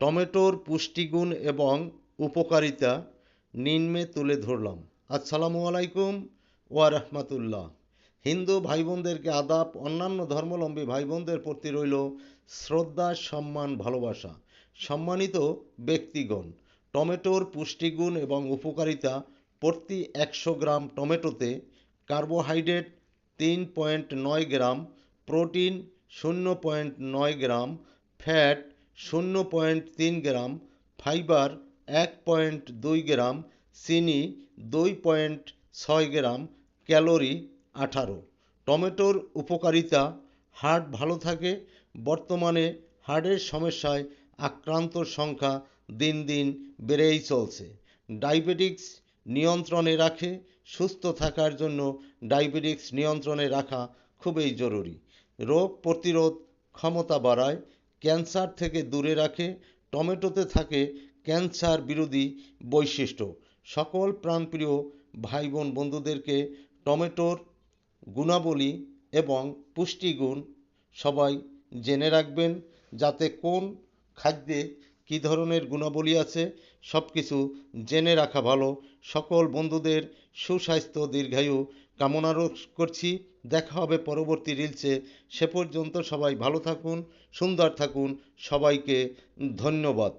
টমেটোর পুষ্টিগুণ এবং উপকারিতা নিম্নে তুলে ধরলাম। আসসালামু আলাইকুম ওয়া রাহমাতুল্লাহ। হিন্দু ভাই বোনদেরকে আদাব, অন্যান্য ধর্মাবলম্বী ভাই বোনদের প্রতি রইল শ্রদ্ধা, সম্মান, ভালোবাসা। সম্মানিত ব্যক্তিগণ, টমেটোর পুষ্টিগুণ এবং উপকারিতা: প্রতি 100 গ্রাম টমেটোতে কার্বোহাইড্রেট 3.9 গ্রাম, প্রোটিন 0.9 গ্রাম, ফ্যাট 0.3 গ্রাম, ফাইবার 1.2 গ্রাম, চিনি 2.6 গ্রাম, ক্যালোরি 18। টমেটোর উপকারিতা: হার্ট ভালো থাকে। বর্তমানে হার্টের সমস্যায় আক্রান্তর সংখ্যা দিন দিন বেড়েই চলছে। ডায়াবেটিক্স নিয়ন্ত্রণে রাখে। সুস্থ থাকার জন্য ডায়াবেটিক্স নিয়ন্ত্রণে রাখা খুবই জরুরি। রোগ প্রতিরোধ ক্ষমতা বাড়ায়। ক্যান্সার থেকে দূরে রাখে। টমেটোতে থাকে ক্যান্সার বিরোধী বৈশিষ্ট্য। সকল প্রাণপ্রিয় ভাই বোন বন্ধুদেরকে টমেটোর গুণাবলী এবং পুষ্টিগুণ সবাই জেনে রাখবেন, যাতে কোন খাদ্যে কী ধরনের গুণাবলী আছে সব কিছু জেনে রাখা ভালো। সকল বন্ধুদের সুস্বাস্থ্য দীর্ঘায়ু কামনা করছি। দেখা হবে পরবর্তী রিলসে। সে পর্যন্ত সবাই ভালো থাকুন, সুন্দর থাকুন। সবাইকে ধন্যবাদ।